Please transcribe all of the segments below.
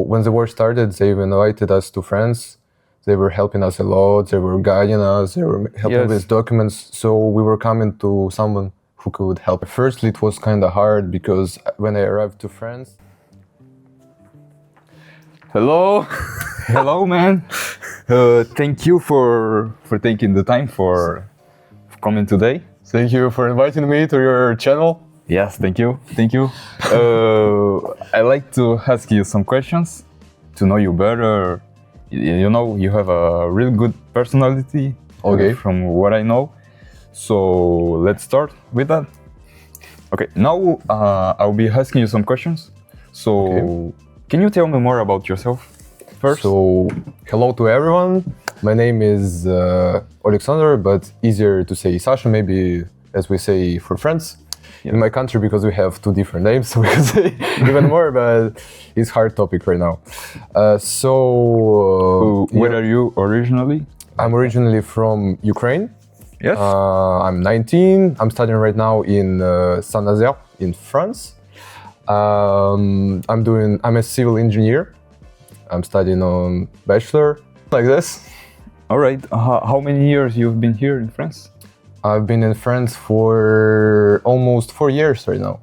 when the war started, they invited us to France. They were helping us a lot. They were guiding us. They were helping with documents. So we were coming to someone who could help. Firstly, it was kind of hard because when I arrived to France. Hello, hello, man. Thank you for taking the time for coming today. Thank you for inviting me to your channel. Yes, thank you. I like to ask you some questions to know you better. You know, you have a really good personality, from what I know. So let's start with that. Okay, now I'll be asking you some questions. So can you tell me more about yourself first? So hello to everyone. My name is Alexander, but easier to say Sasha, maybe, as we say for friends. In my country, because we have two different names, so we can say even more, but it's hard topic right now. Where are you originally? I'm originally from Ukraine. Yes. I'm 19. I'm studying right now in Saint Nazaire in France. I'm a civil engineer. I'm studying on bachelor, like this. All right. How many years you've been here in France? I've been in France for almost 4 years right now.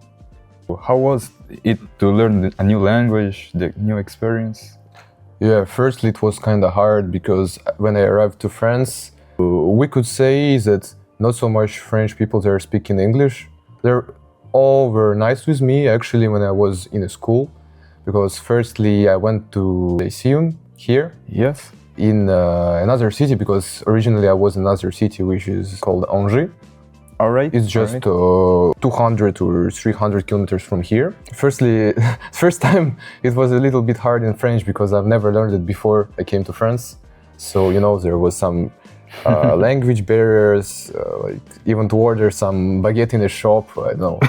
How was it to learn a new language, the new experience? Yeah, firstly it was kind of hard because when I arrived to France, we could say that not so much French people there speaking English. They're all were nice with me actually when I was in a school, because firstly I went to Lyceum here. Yes. In another city, because originally I was in another city which is called Angers. All right. It's just 200 or 300 kilometers from here. Firstly, first time it was a little bit hard in French because I've never learned it before I came to France. So, you know, there was some language barriers, like even to order some baguette in a shop, I don't know.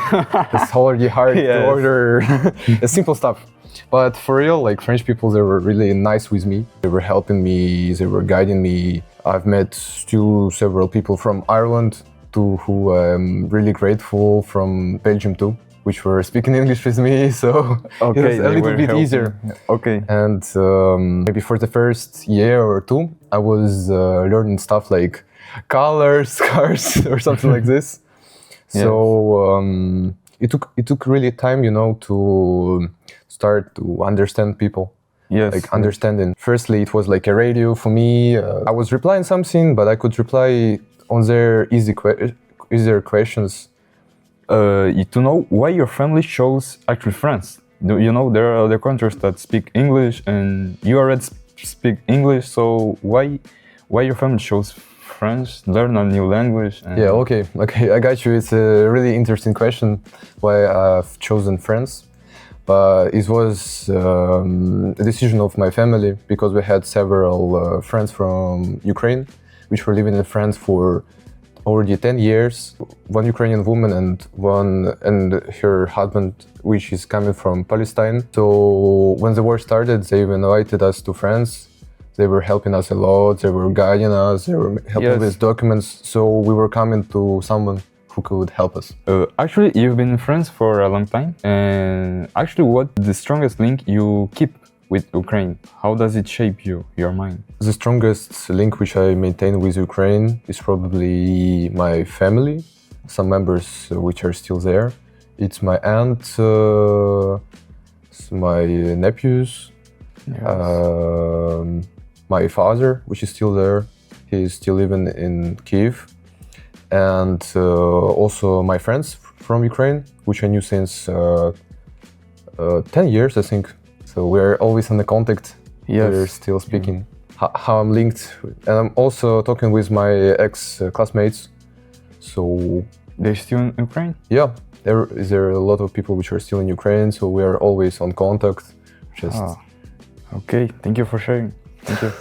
It's already hard to order simple stuff. But for real, like French people, they were really nice with me. They were helping me, they were guiding me. I've met still several people from Ireland too, who I'm really grateful, from Belgium too, which were speaking English with me, so it was a little bit easier. Okay. And maybe for the first year or two, I was learning stuff like colors, cars, or something like this. So it took really time, you know, to start to understand people. Yes. Like understanding. Firstly, it was like a radio for me. I was replying something, but I could reply on their easier questions. To know why your family chose actually France. You know, there are other countries that speak English and you already speak English, so why your family chose French, learn a new language? Yeah, okay, I got you. It's a really interesting question why I've chosen France. But it was a decision of my family, because we had several friends from Ukraine, which were living in France for already 10 years. One Ukrainian woman and her husband, which is coming from Palestine. So when the war started, they invited us to France. They were helping us a lot. They were guiding us. They were helping with documents. So we were coming to someone who could help us. Actually, you've been in France for a long time. And actually, what's the strongest link you keep with Ukraine? How does it shape your mind? The strongest link which I maintain with Ukraine is probably my family, some members which are still there. It's my aunt, my nephews, my father, which is still there. He's still living in Kyiv. And also my friends from Ukraine, which I knew since 10 years, I think. So we're always in the contact. We're still speaking. How I'm linked. And I'm also talking with my ex-classmates. So they're still in Ukraine? Yeah, there are a lot of people which are still in Ukraine, so we are always on contact. Okay, thank you for sharing. Thank you.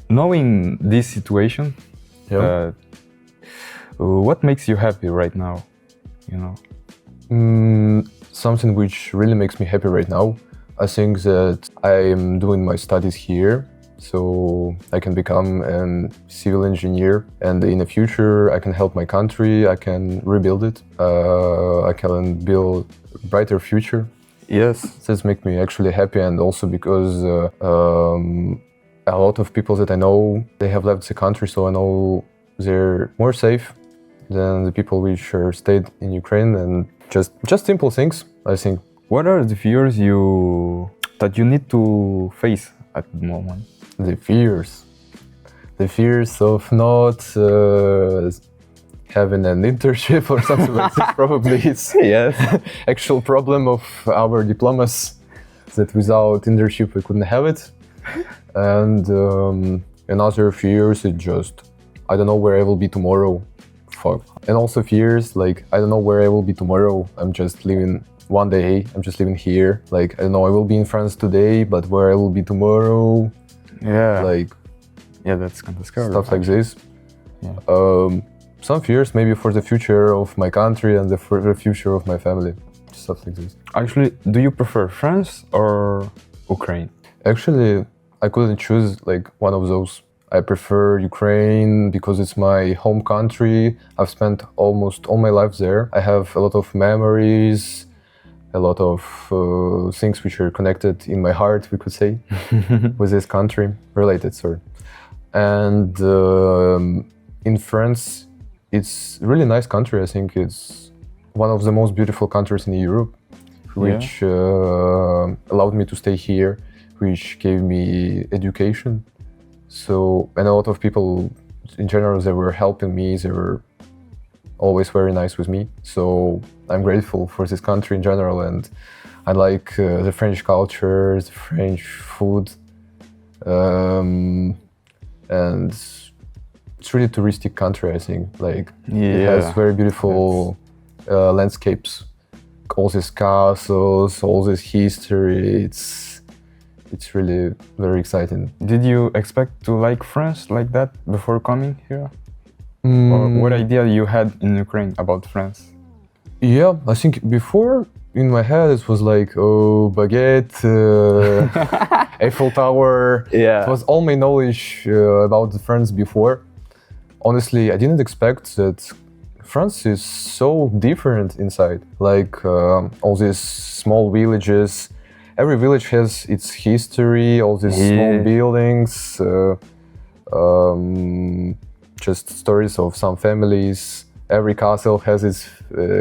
Knowing this situation, what makes you happy right now? You know, something which really makes me happy right now. I think that I am doing my studies here, so I can become a civil engineer, and in the future I can help my country. I can rebuild it. I can build a brighter future Yes. This makes me actually happy, and also because a lot of people that I know, they have left the country, so I know they're more safe than the people which are stayed in Ukraine, and just simple things, I think. What are the fears that you need to face at the moment? The fears of not having an internship or something like this. Probably it's actual problem of our diplomas, that without internship we couldn't have it. And another fears is just, I don't know where I will be tomorrow. Fuck. And also fears like, I don't know where I will be tomorrow. I'm just living one day, I'm just living here. Like, I don't know, I will be in France today, but where I will be tomorrow. Yeah. Like, yeah, that's kind of scary. Stuff like this. Yeah. Some fears maybe for the future of my country and for the future of my family. Stuff like this. Actually, do you prefer France or Ukraine? Actually, I couldn't choose like one of those. I prefer Ukraine because it's my home country. I've spent almost all my life there. I have a lot of memories, a lot of things which are connected in my heart, we could say, with this country, related, sorry. And in France, it's a really nice country. I think it's one of the most beautiful countries in Europe, which allowed me to stay here, which gave me education. So, and a lot of people in general, they were helping me, they were always very nice with me. So I'm grateful for this country in general, and I like the French culture, the French food, and it's really touristic country, I think. Like, it has very beautiful landscapes, all these castles, all this history. It's really very exciting. Did you expect to like France like that before coming here? Or what idea you had in Ukraine about France? Yeah, I think before in my head it was like, oh, baguette, Eiffel Tower. Yeah. It was all my knowledge about France before. Honestly, I didn't expect that France is so different inside. Like all these small villages. Every village has its history, all these small buildings, just stories of some families. Every castle has its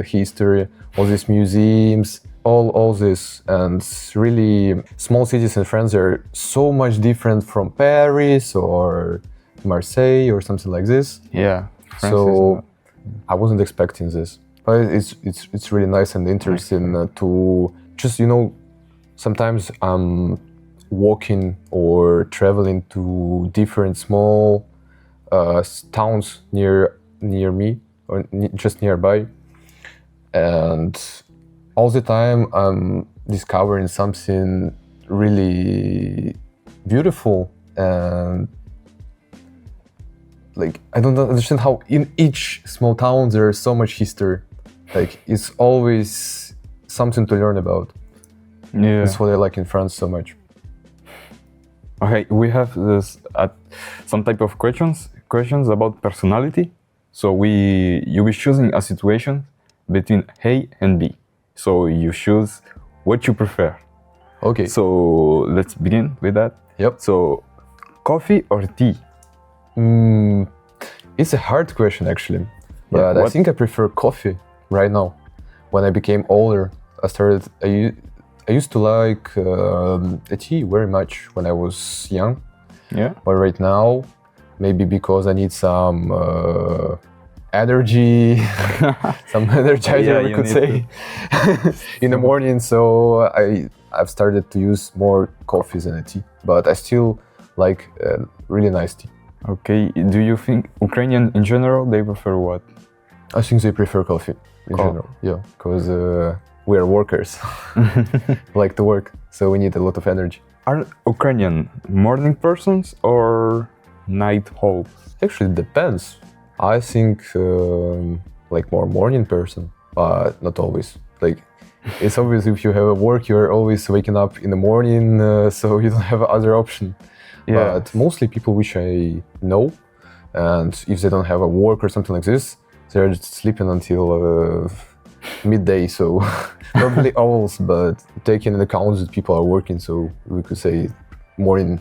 history, all these museums, all this. And really, small cities in France are so much different from Paris or Marseille or something like this. Yeah. So I wasn't expecting this. But it's really nice and interesting to just, sometimes I'm walking or traveling to different small towns near me or just nearby, and all the time I'm discovering something really beautiful, and like I don't understand how in each small town there is so much history. Like it's always something to learn about. Yeah. That's what I like in France so much. Okay, we have this some type of questions about personality. So you be choosing a situation between A and B. So you choose what you prefer. Okay. So let's begin with that. Yep. So coffee or tea? It's a hard question actually, but I think I prefer coffee right now. When I became older, I used to like a tea very much when I was young. Yeah. But right now, maybe because I need some energy, some energizer, we could say, in the morning. So I've started to use more coffee than a tea. But I still like really nice tea. Okay. Do you think Ukrainian in general, they prefer what? I think they prefer coffee in general. Yeah, because we are workers, like to work, so we need a lot of energy. Are Ukrainian morning persons or night owls? Actually, it depends. I think like more morning person, but not always. Like it's obvious if you have a work, you're always waking up in the morning, so you don't have other option. Yeah. But mostly people which I know, and if they don't have a work or something like this, they're just sleeping until midday, so probably owls, but taking into account that people are working, so we could say morning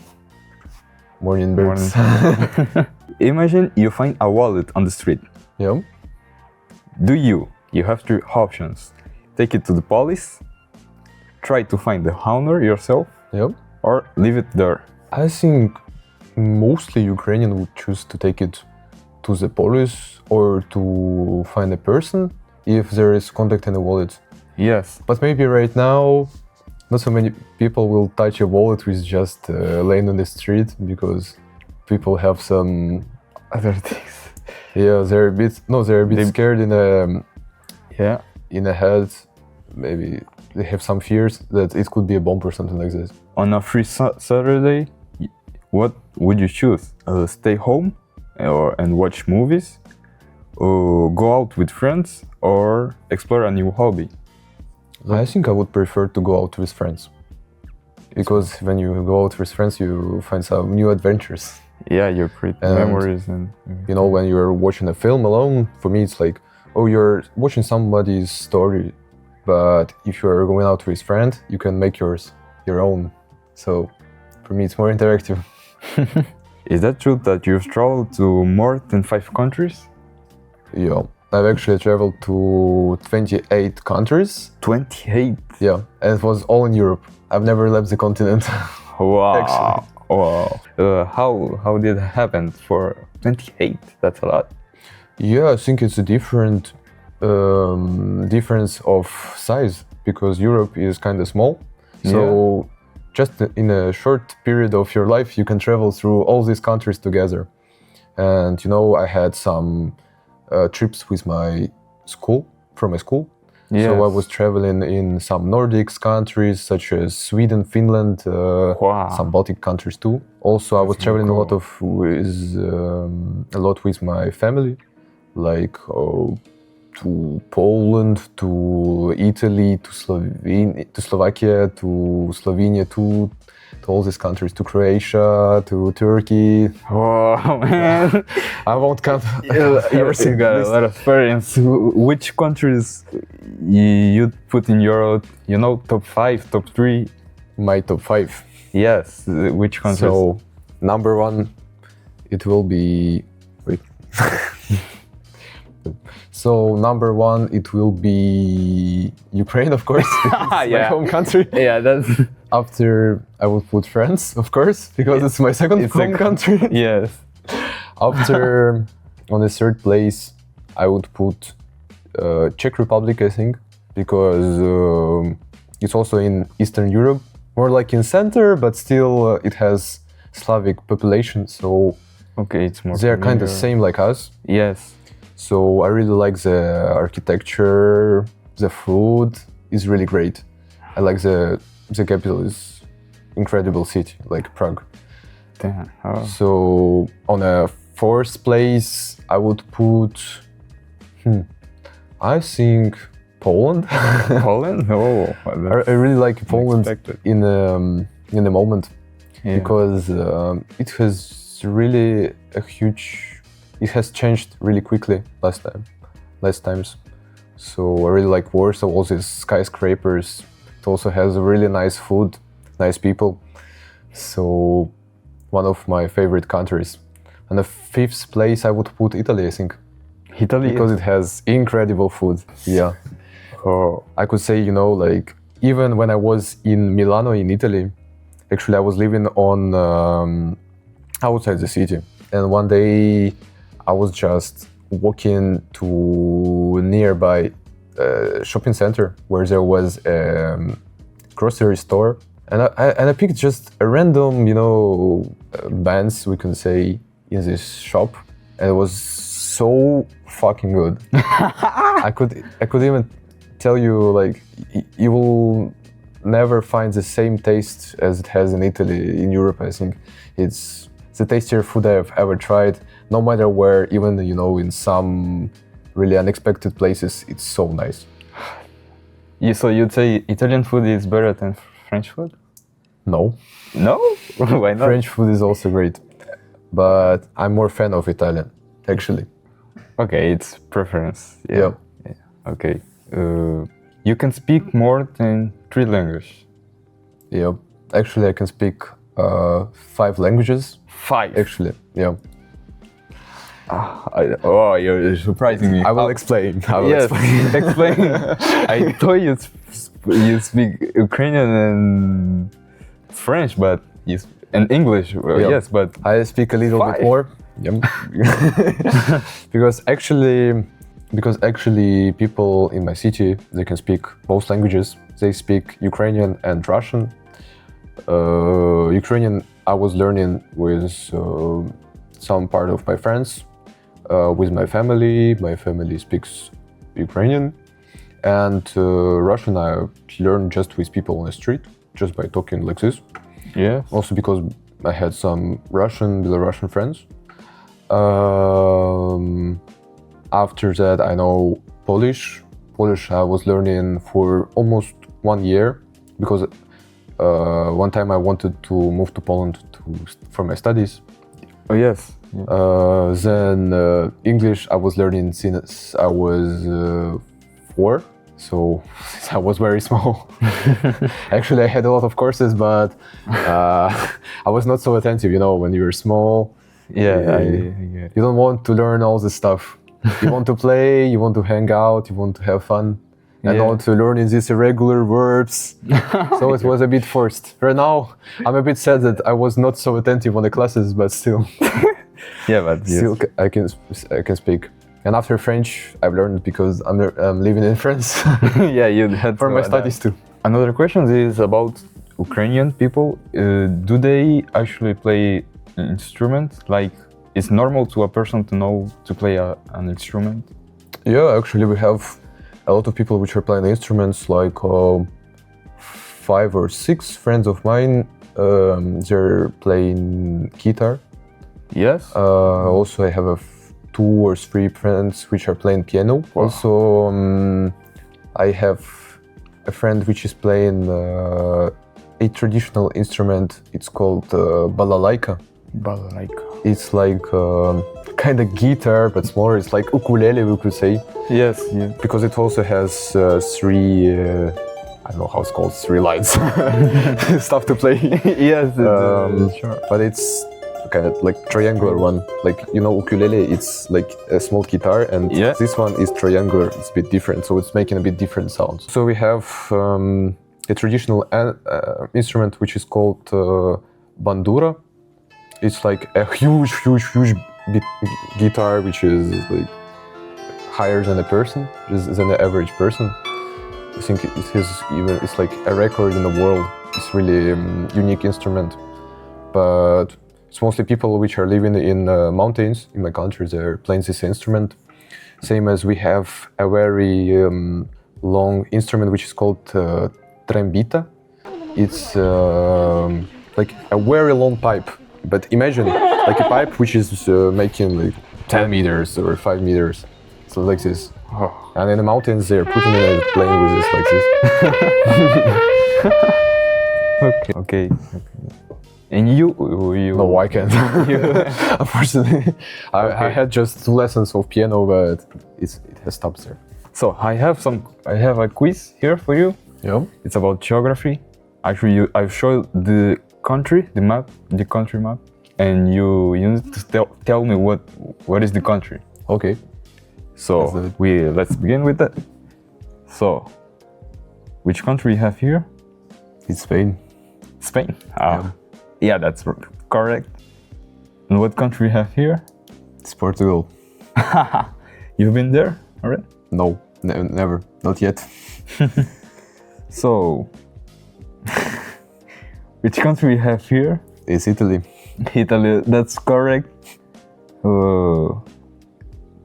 birds. Imagine you find a wallet on the street. Yeah. You have three options. Take it to the police, try to find the owner yourself, Yeah. or leave it there. I think mostly Ukrainian would choose to take it to the police or to find a person if there is contact in the wallet. Yes. But maybe right now, not so many people will touch a wallet which is just laying on the street because people have some Other things. yeah, they're a bit scared in Yeah. the head. Maybe they have some fears that it could be a bomb or something like this. On a free Saturday, what would you choose? Stay home and watch movies, or go out with friends, or explore a new hobby? I think I would prefer to go out with friends. Because when you go out with friends, you find some new adventures. Yeah, you create memories and you know, when you're watching a film alone, for me it's like, oh, you're watching somebody's story. But if you're going out with friend, you can make your own. So for me, it's more interactive. Is that true that you've traveled to more than 5 countries? Yeah, I've actually traveled to 28 countries. 28? Yeah, and it was all in Europe. I've never left the continent. Wow. Actually. Wow. How did it happen for 28? That's a lot. Yeah, I think it's a difference of size because Europe is kind of small. So just in a short period of your life, you can travel through all these countries together. And you know, I had some trips with my school, from my school. Yes. So I was traveling in some Nordics countries such as Sweden, Finland, some Baltic countries too. Also, I was traveling a lot with my family, like to Poland, to Italy, to Slovakia, to Slovenia too, to all these countries, to Croatia, to Turkey. Oh man, I won't count. You got a lot of experience. Which countries you'd put in your, top 5, top 3? My top 5. Yes, which countries? So, number 1, it will be. Wait. So number 1, it will be Ukraine, of course. My home country. Yeah, that's. After I would put France, of course, because it's my second home country. Yes. After, on the 3rd place, I would put Czech Republic, I think, because it's also in Eastern Europe, more like in center, but still it has Slavic population, so okay, it's more. They're kind of same like us. Yes. So I really like the architecture, the food is really great. I like the capital is incredible city, like Prague. Damn. Oh. So on a 4th place, I would put, I think Poland. Poland? Oh, I really like Poland in the moment because it has really it has changed really quickly last times. So I really like Warsaw, all these skyscrapers. It also has really nice food, nice people. So one of my favorite countries. On the 5th place, I would put Italy, I think. Italy? Because it has incredible food. Yeah. Oh. I could say, like even when I was in Milano in Italy, actually I was living on outside the city. And one day I was just walking to nearby shopping center where there was a grocery store. And I picked just a random, bands, we can say, in this shop. And it was so fucking good. I could even tell you, like, you will never find the same taste as it has in Italy, in Europe. I think it's the tastiest food I've ever tried, no matter where, even, in some really unexpected places, it's so nice. So you'd say Italian food is better than French food? No. No? Why not? French food is also great, but I'm more fan of Italian, actually. Okay, it's preference. Yeah. Okay. You can speak more than 3 languages. Yep. Actually, I can speak 5 languages. 5. Actually, yeah. You're surprising me. I will explain. I will Yes, explain. explain. I thought you speak Ukrainian and French, but and English. Yeah. Yes, but I speak a little 5. bit more. Yep. because actually people in my city, they can speak both languages. They speak Ukrainian and Russian. Ukrainian I was learning with some part of my friends, with my family. My family speaks Ukrainian, and Russian I learned just with people on the street, just by talking like this. yeah. Also because I had some Belarusian friends. After that, I know Polish. Polish I was learning for almost 1 year, because one time I wanted to move to Poland for my studies. Oh yes. Then English I was learning since I was 4, so I was very small. Actually, I had a lot of courses, but I was not so attentive. You know, when you're small, Yeah, you don't want to learn all this stuff. You want to play, you want to hang out, you want to have fun, and Yeah. not to learn in these irregular verbs. So it was a bit forced. Right now, I'm a bit sad that I was not so attentive on the classes, but still, yeah, but yes. still I can speak. And after French, I've learned because I'm living in France yeah, you had for to my adapt. studies too. Another question is about Ukrainian people. Do they actually play an instrument? Like, it's normal to a person to know to play an instrument? Yeah, actually, we have a lot of people which are playing instruments, like 5 or 6 friends of mine. They're playing guitar. Yes. Also, I have 2 or 3 friends which are playing piano. Wow. Also, I have a friend which is playing a traditional instrument. It's called balalaika. Balalaika. It's like kind of guitar, but smaller. It's like ukulele, we could say. Yes, yes. Because it also has 3, I don't know how it's called, 3 lines. Stuff to play. Yes, Sure. But it's kind of like triangular one. Like, you know, ukulele, it's like a small guitar, and Yeah. this one is triangular. It's a bit different, so it's making a bit different sounds. So we have a traditional instrument which is called bandura. It's like a huge guitar, which is like higher than a person, than the average person. I think it's like a record in the world. It's really unique instrument, but it's mostly people which are living in mountains in my country. They're playing this instrument. Same as we have a very long instrument which is called trombita. It's like a very long pipe. But imagine like a pipe which is making like 10 meters or 5 meters. So like this. Oh. And in the mountains they're putting it and playing with this like this. Okay. And you No, I can't. Unfortunately. I had just 2 lessons of piano, but it has stopped there. So I have a quiz here for you. Yeah. It's about geography. Actually, I've showed the country map, and you need to tell me what is the country. Okay. So let's begin with that. So, which country we have here? It's Spain. Spain. Yeah, that's correct. And what country we have here? It's Portugal. You've been there already? No, never. Not yet. So, which country we have here? It's Italy. Italy, that's correct.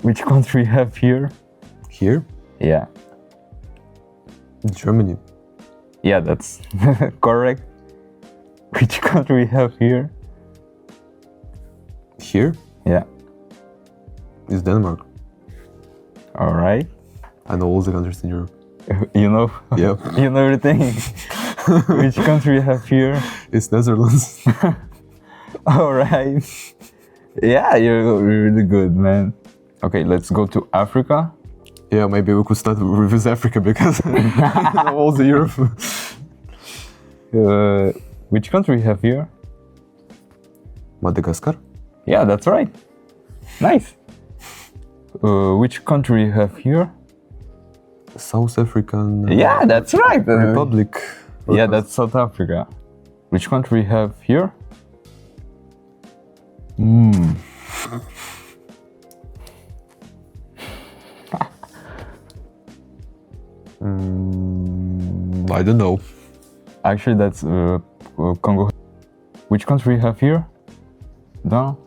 Which country we have here? Here? Yeah. Germany. Yeah, that's correct. Which country we have here? Here? Yeah. It's Denmark. All right. I know all the countries in Europe. You know? Yeah. You know everything. Which country we have here? It's Netherlands. All right. Yeah, you're really good, man. Okay, let's go to Africa. Yeah, maybe we could start with Africa because all the Europe. Which country we have here? Madagascar. Yeah, that's right. Nice. Which country we have here? South African. Yeah, that's right. Republic. Yeah, that's South Africa. Which country we have here? I don't know. Actually, that's Congo. Which country we have here? No.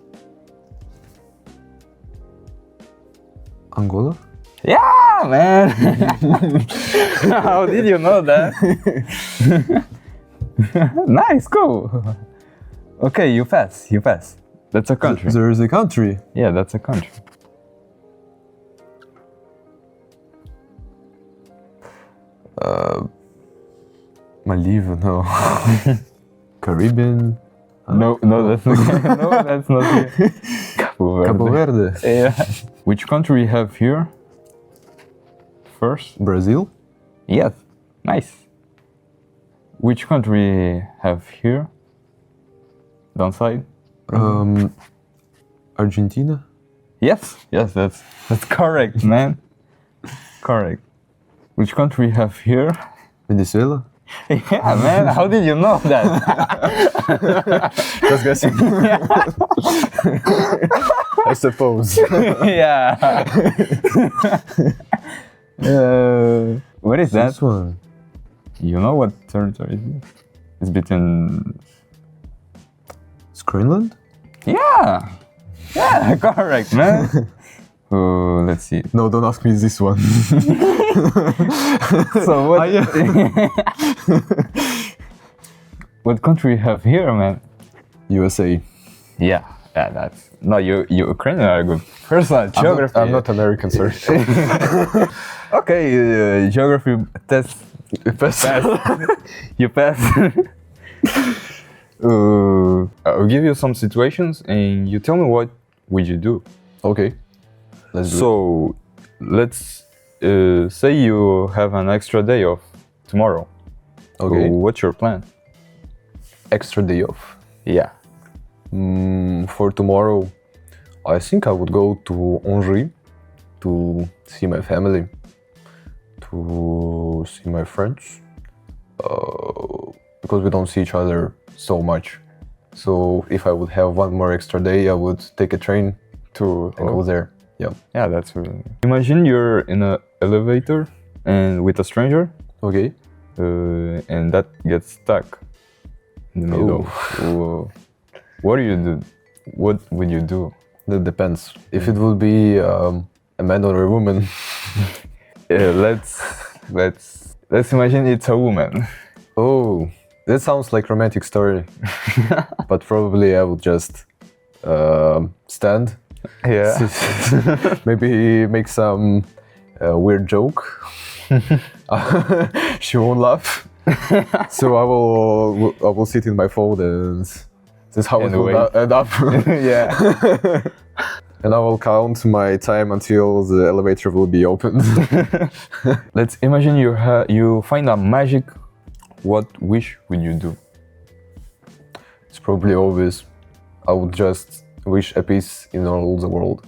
Angola? Yeah, man. How did you know that? Nice, cool. Okay, you pass. That's a country. There is a country. Yeah, that's a country. Maldives, no. Caribbean. No, that's not. No, that's not here. Cabo Verde. Yeah. Which country we have here? First. Brazil. Yes. Nice. Which country we have here? Downside. Argentina. Yes, that's correct, man. Correct. Which country we have here? Venezuela. Yeah, man. How did you know that? Just guessing. I suppose. Yeah. What is that? This one. You know what territory is this? It's between. It's Greenland? Yeah, correct, man. Let's see. No, don't ask me this one. So what? What country we have here, man? USA. Yeah, that's no. You Ukrainian are good. First one, geography. I'm not American, sorry. Okay, geography test. Pass. You pass. I'll give you some situations and you tell me what would you do. Okay. Let's do it. So let's say you have an extra day off tomorrow. Okay. So what's your plan? Extra day off. Yeah. For tomorrow, I think I would go to Angers to see my family, to see my friends, because we don't see each other so much. So if I would have one more extra day, I would take a train to go there. Yeah. Yeah, that's really. Imagine you're in an elevator and with a stranger. Okay. And that gets stuck in the middle. What do you do? What would you do? That depends. If it would be a man or a woman. Let's imagine it's a woman. Oh, that sounds like romantic story. But probably I would just stand. Yeah. Maybe make some weird joke. She won't laugh. So I will sit in my phone and this is how it will end up. Yeah. And I will count my time until the elevator will be opened. Let's imagine you find a magic. What wish would you do? It's probably obvious. I would just wish a peace in all the world.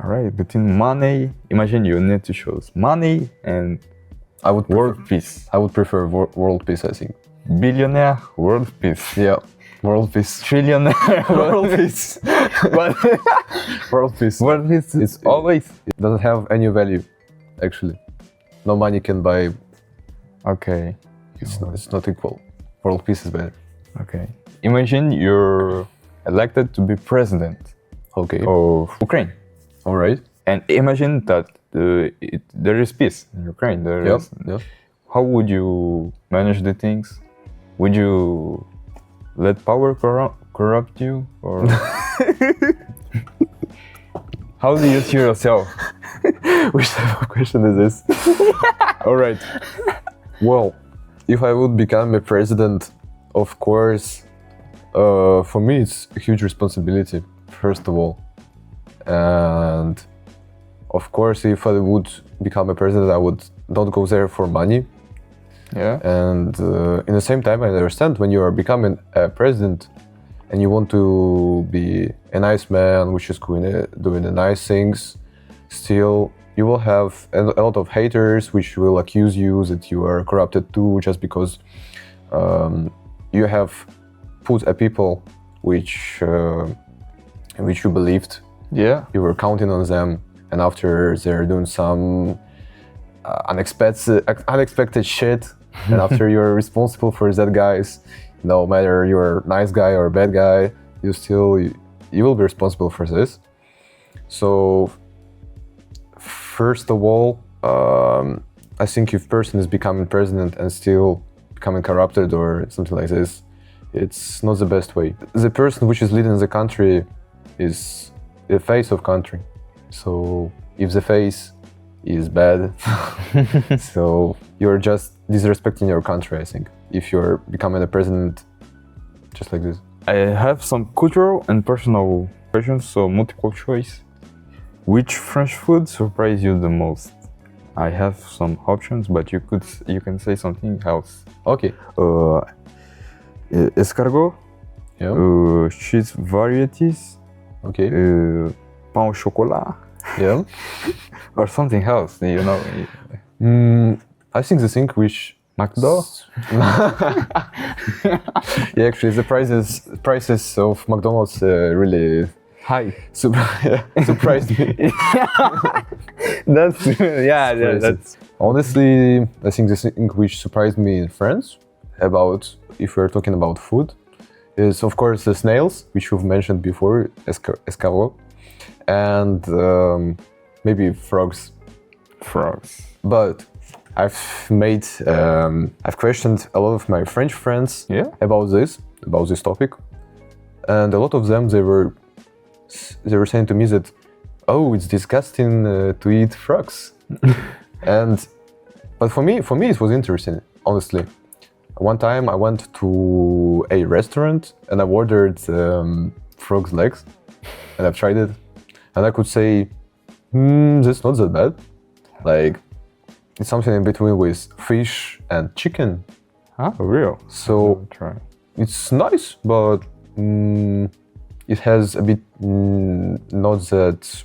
All right, between money, imagine you need to choose money and I would world peace. I would prefer world peace, I think. Billionaire, world peace. Yeah, world peace. Trillionaire, world peace. But world peace. World peace is always. It doesn't have any value, actually. No money can buy. Okay. It's not equal. World peace is better. Okay. Imagine you're elected to be president. Okay. Of Ukraine. All right. And imagine that there is peace in Ukraine. Yeah. How would you manage the things? Would you let power corrupt you, or how do you see yourself? Which type of question is this? All right. Well, if I would become a president, of course, for me it's a huge responsibility, first of all. And Of course, if I would become a president, I would not go there for money. Yeah. And in the same time, I understand when you are becoming a president and you want to be a nice man, which is doing the nice things, still you will have a lot of haters which will accuse you that you are corrupted too, just because you have put a people which you believed. Yeah. You were counting on them, and after they're doing some unexpected shit, and after you're responsible for that, guys, no matter you're a nice guy or a bad guy, you will be responsible for this. So first of all, I think if person is becoming president and still becoming corrupted or something like this, it's not the best way. The person which is leading the country is the face of country. So if the face is bad, so you're just disrespecting your country, I think, if you're becoming a president just like this. I have some cultural and personal questions, so multiple choice. Which French food surprised you the most? I have some options, but you can say something else. Okay. Escargot. Yeah. Cheese varieties. Okay. Pain au chocolat. Yeah. Or something else, you know. I think the thing which McDonald. Yeah, actually, the prices of McDonald's really Hi. surprised me. That's that's Honestly, I think the thing which surprised me in France about, if we're talking about food, is of course the snails, which you've mentioned before, escargot, and maybe frogs. But I've questioned a lot of my French friends about this topic, and a lot of them they were saying to me that, oh, it's disgusting to eat frogs. But for me it was interesting, honestly. One time I went to a restaurant and I ordered frog's legs, and I've tried it, and I could say, that's not that bad. Like, it's something in between with fish and chicken. Huh? For real? So it's nice, but it has a bit not that,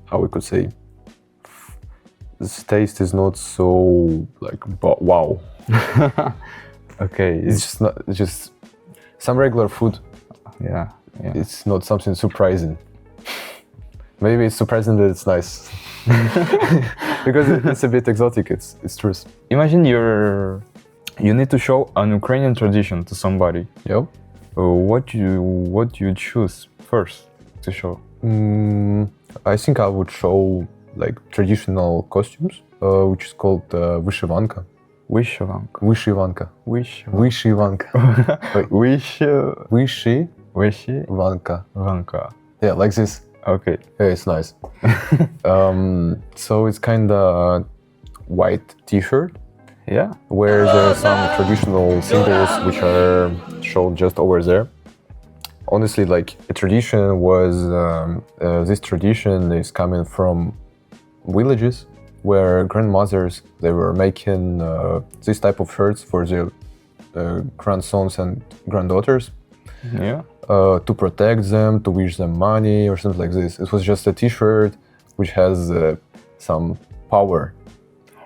how we could say, the taste is not so like wow. Okay, it's just some regular food. Yeah. It's not something surprising. Maybe it's surprising that it's nice. Because it's a bit exotic, it's true. Imagine you need to show an Ukrainian tradition to somebody. Yep. What you choose first to show? I think I would show like traditional costumes, which is called Vyshyvanka. Vyshyvanka. Vanka. Yeah, like this. Okay. Yeah, it's nice. So it's kinda white t-shirt. Yeah. Where there are some traditional symbols which are shown just over there. Honestly, like a tradition was, this tradition is coming from villages where grandmothers, they were making this type of shirts for their grandsons and granddaughters. Yeah. To protect them, to wish them money or something like this. It was just a t-shirt which has some power,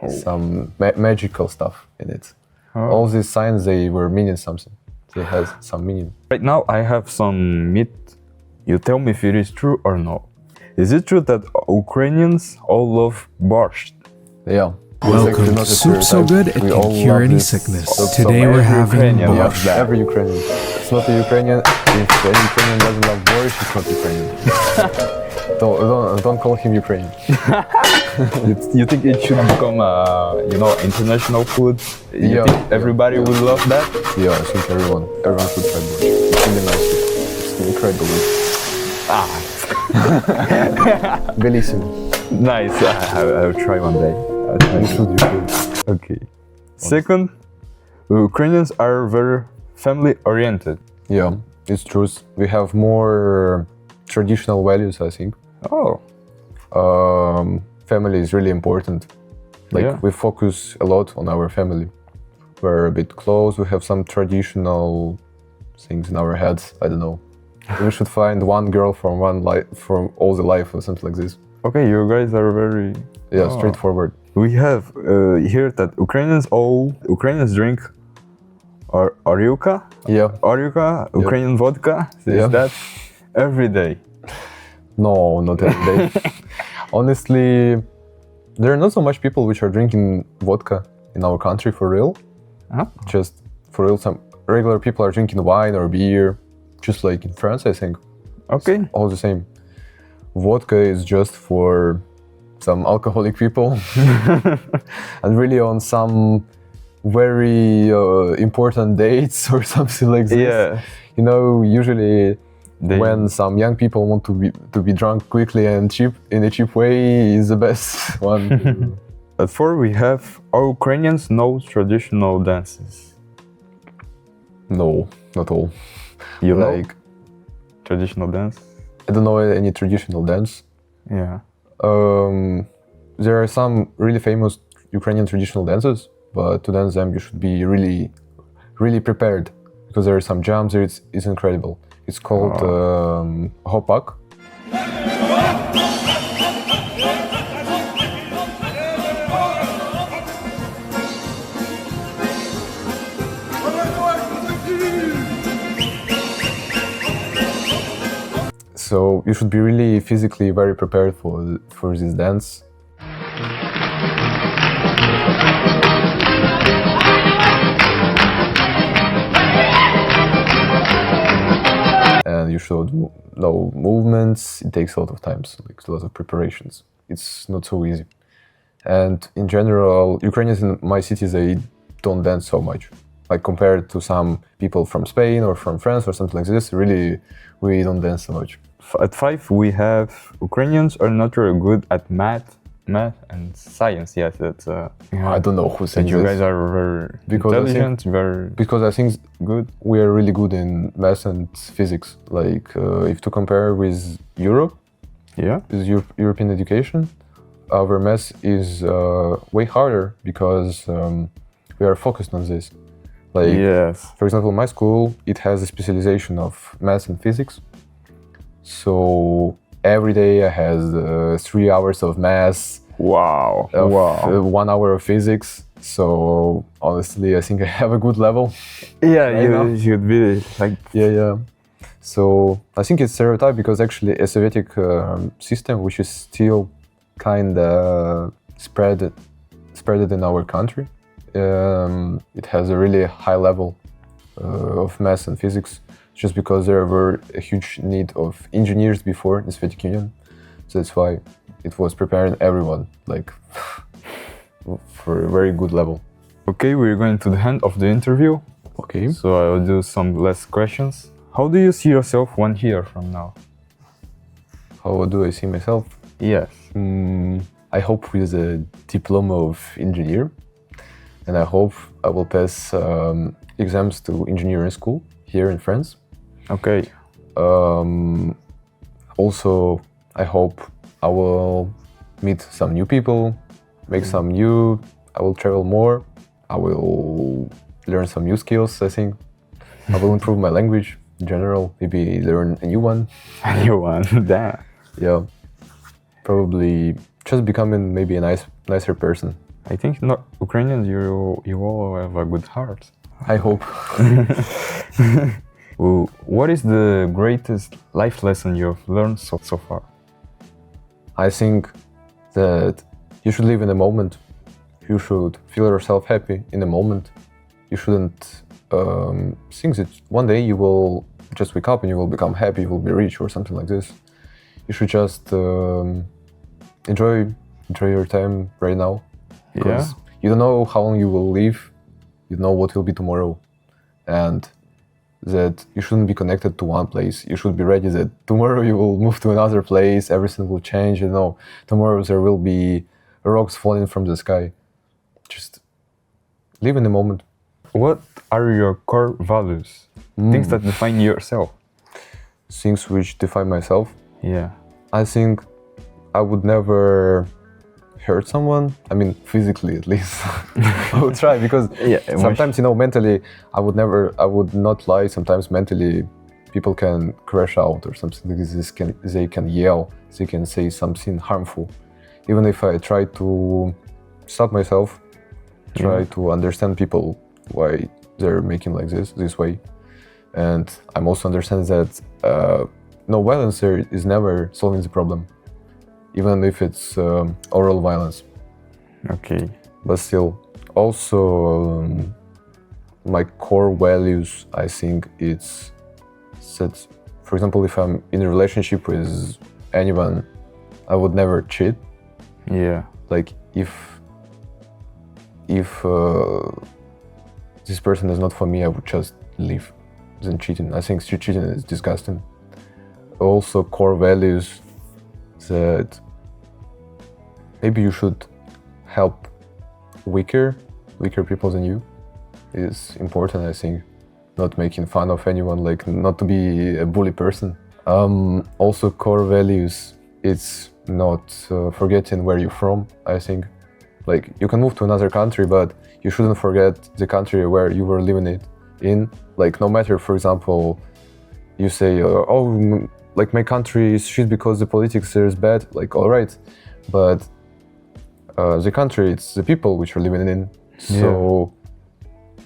some magical stuff in it. All these signs, they were meaning something. They has some meaning. Right now I have some myth. You tell me if it is true or no. Is it true that Ukrainians all love borscht? Yeah. Welcome. Soup so good it can cure any sickness. Today we're having borscht. Every Ukrainian. It's not a Ukrainian. If any Ukrainian doesn't love borscht, it's not Ukrainian. Don't call him Ukrainian. You think it should become international food? You think everybody would love that? Yeah, I think everyone should try borscht. It's really nice. It's incredible. Bellissimo. Nice. I'll try one day. You should. Okay. Second, Ukrainians are very family oriented. Yeah, it's true. We have more traditional values, I think. Oh. Family is really important. Like we focus a lot on our family. We're a bit close. We have some traditional things in our heads. I don't know. We should find one girl from from all the life or something like this. Okay, you guys are very straightforward. We have here that Ukrainians drink Oryuka. Yeah. Oryuka, Ukrainian vodka. Is that every day? No, not every day. Honestly, there are not so much people which are drinking vodka in our country for real. Just for real, some regular people are drinking wine or beer, just like in France, I think. Okay. It's all the same. Vodka is just for some alcoholic people and really on some very important dates or something like this. Yeah. You know, usually when some young people want to be drunk quickly and cheap in a cheap way is the best one. At 4 we have, all Ukrainians know traditional dances? No, not all. You know traditional dance? I don't know any traditional dance. Yeah. There are some really famous Ukrainian traditional dances, but to dance them you should be really, really prepared because there are some jumps. It's incredible. It's called hopak. So you should be really physically very prepared for this dance. And you should know movements. It takes a lot of time, like a lot of preparations. It's not so easy. And in general, Ukrainians in my city, they don't dance so much. Like compared to some people from Spain or from France or something like this, really, we don't dance so much. At 5 we have, Ukrainians are not very good at math and science. Yes, that's I don't know who said you guys are very intelligent, because I think good. We are really good in math and physics. Like if to compare with Europe, with European education, our math is way harder because we are focused on this. Like, for example, my school, it has a specialization of math and physics. So every day I had 3 hours of math. Wow. 1 hour of physics. So honestly, I think I have a good level. Yeah, you should be like... Yeah. So I think it's stereotype because actually a Soviet system, which is still kind of spread in our country. It has a really high level of math and physics, just because there were a huge need of engineers before the Soviet Union. So that's why it was preparing everyone, like, for a very good level. Okay, we're going to the end of the interview. Okay. So I will do some last questions. How do you see yourself 1 year from now? How do I see myself? Yes. I hope with a diploma of engineer. And I hope I will pass exams to engineering school here in France. Okay. Also, I hope I will meet some new people, I will travel more, I will learn some new skills, I think. I will improve my language in general, maybe learn a new one. A new one, damn. Yeah. Probably just becoming maybe a nicer person. I think Ukrainians, you all have a good heart. I hope. What is the greatest life lesson you've learned so far? I think that you should live in the moment. You should feel yourself happy in the moment. You shouldn't think that one day you will just wake up and you will become happy, you will be rich or something like this. You should just enjoy your time right now. Because you don't know how long you will live, you don't know what will be tomorrow, and that you shouldn't be connected to one place. You should be ready that tomorrow you will move to another place, everything will change, you know. Tomorrow there will be rocks falling from the sky. Just live in the moment. What are your core values? Things that define yourself? Things which define myself? Yeah. I think I would never hurt someone. I mean, physically at least. I would try because sometimes, mentally, I would not lie. Sometimes mentally, people can crash out or something like this. They can yell, they can say something harmful. Even if I try to stop myself, try to understand people why they're making like this way. And I'm also understand that no violence there is never solving the problem, even if it's oral violence. Okay. But still, also my core values, I think it's that, for example, if I'm in a relationship with anyone, I would never cheat. Yeah. Like if this person is not for me, I would just leave. Than cheating. I think cheating is disgusting. Also, core values that maybe you should help weaker people than you is important. I think not making fun of anyone, like not to be a bully person. Also, core values. It's not forgetting where you're from. I think, like you can move to another country, but you shouldn't forget the country where you were living in. Like no matter, for example, you say, like my country is shit because the politics there is bad. Like all right, but the country, it's the people which are living in. So,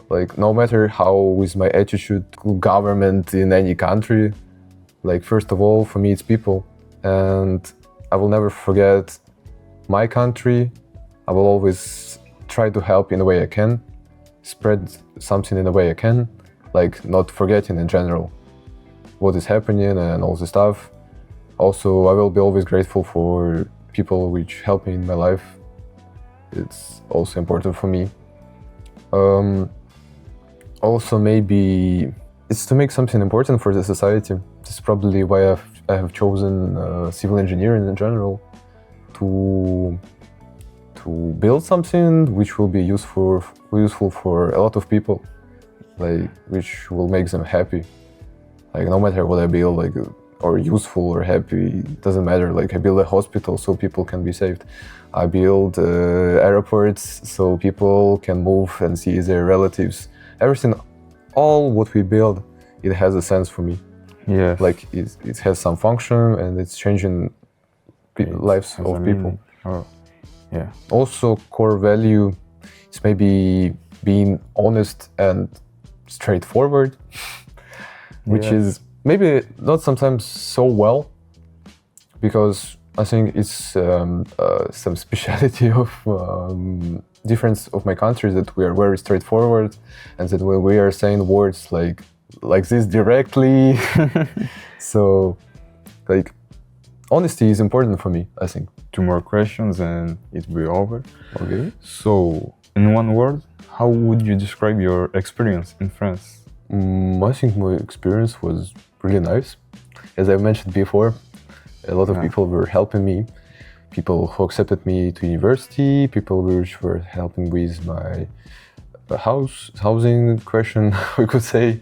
like no matter how is my attitude to government in any country, like first of all, for me it's people, and I will never forget my country. I will always try to help in the way I can, spread something in the way I can. Like not forgetting in general what is happening and all the stuff. Also, I will be always grateful for people which help me in my life. It's also important for me. Also, maybe it's to make something important for the society. This is probably why I have chosen civil engineering in general, to build something which will be useful for a lot of people. Like which will make them happy. Like no matter what I build, like or useful or happy, it doesn't matter. Like I build a hospital so people can be saved. I build airports so people can move and see their relatives. Everything, all what we build, it has a sense for me. Yeah. Like it has some function and it's changing lives of people. Oh, yeah. Also, core value is maybe being honest and straightforward, which is maybe not sometimes so well, because I think it's some speciality of difference of my country that we are very straightforward, and that when we are saying words like this directly, so like honesty is important for me, I think. 2 more questions and it will be over. Okay. So, in one word, how would you describe your experience in France? I think my experience was really nice. As I mentioned before, a lot of people were helping me. People who accepted me to university, people which were helping with my housing question, we could say.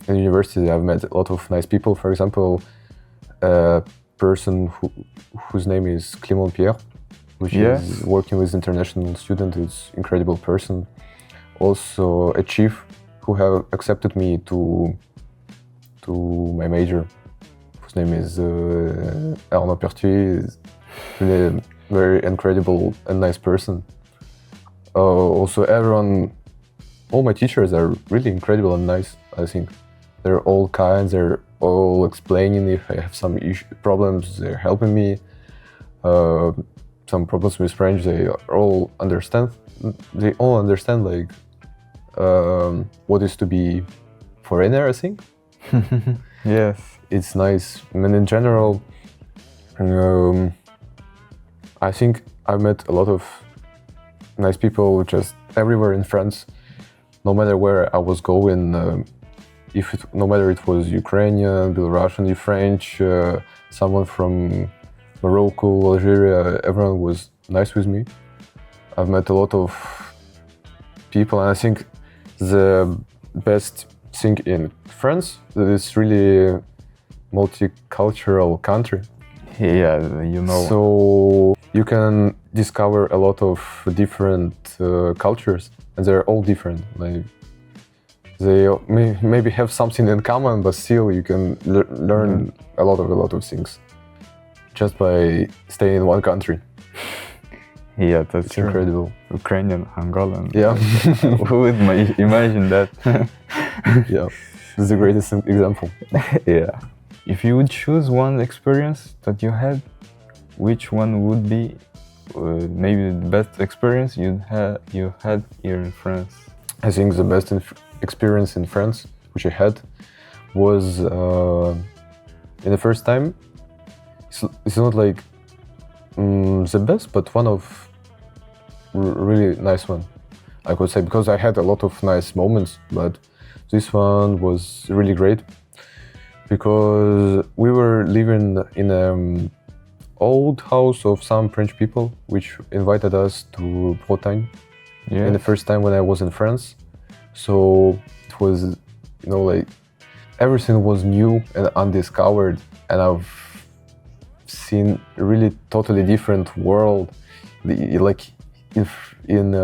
In university, I've met a lot of nice people. For example, a person whose name is Clément Pierre, which is working with international students. It's an incredible person. Also a chief who have accepted me to my major, whose name is Arnaud Pertuis. Is really a very incredible and nice person. Also all my teachers are really incredible and nice, I think. They're all kind, they're all explaining if I have some problems, they're helping me. Some problems with French, they all understand like what is to be foreigner, I think. Yes. It's nice. I mean, in general, I think I met a lot of nice people just everywhere in France. No matter where I was going, no matter it was Ukrainian, Belarusian, French, someone from Morocco, Algeria, everyone was nice with me. I've met a lot of people, and I think the best thing in France is really a multicultural country. Yeah, you know. So you can discover a lot of different cultures, and they're all different. Like they maybe have something in common, but still you can learn a lot of things just by staying in one country. Yeah, that's It's incredible. Ukrainian, Angolan. Yeah. Who would imagine that? Yeah, this is the greatest example. Yeah. If you would choose one experience that you had, which one would be maybe the best experience you had here in France? I think the best experience in France, which I had, was in the first time. It's not like the best, but one of really nice one, I could say, because I had a lot of nice moments, but this one was really great because we were living in an old house of some French people, which invited us to Bretagne in the first time when I was in France. So it was, you know, like everything was new and undiscovered, and I've seen a really totally different world, like in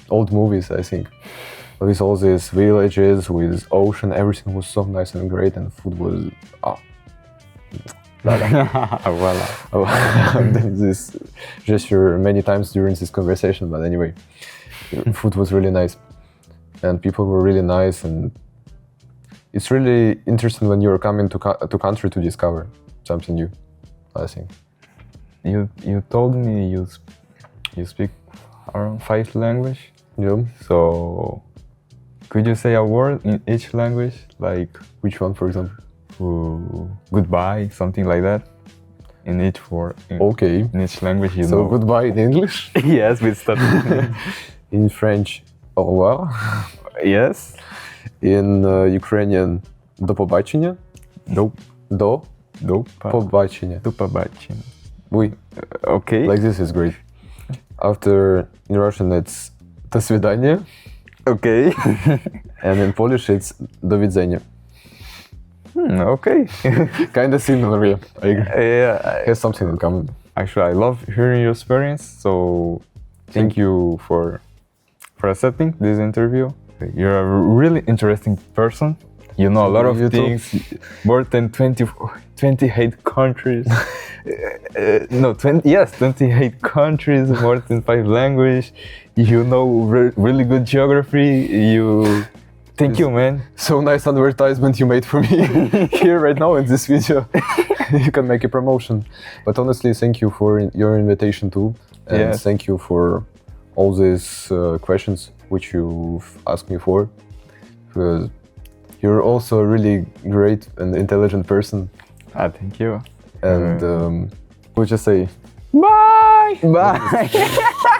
old movies, I think, with all these villages, with ocean. Everything was so nice and great, and food was Voila. I've done this gesture many times during this conversation, but anyway, food was really nice, and people were really nice, and it's really interesting when you're coming to country to discover something new, I think. You told me you speak around 5 languages. Yeah. So could you say a word in each language, like Which one, for example? goodbye, something like that? In each word. Okay. In each language, you So know. goodbye in English. Yes, we start. In French, au revoir. Yes. In Ukrainian, до побачення. До побачення. Do побачення. Oui. Okay. Like this is great. After, in Russian, it's до свидания. Okay. And in Polish, it's до widzenia. Okay. Kind of similar, yeah. I agree. Yeah. Has something in common. Actually, I love hearing your experience. So thank you for accepting this interview. You're a really interesting person. You know a lot of things. More than 28 countries. 28 countries, more than 5 languages. You know really good geography. Thank you, man. So nice advertisement you made for me here right now in this video. You can make a promotion. But honestly, thank you for your invitation too. And thank you for all these questions which you've asked me for. Because you're also a really great and intelligent person. Thank you. And we'll just say bye. Bye.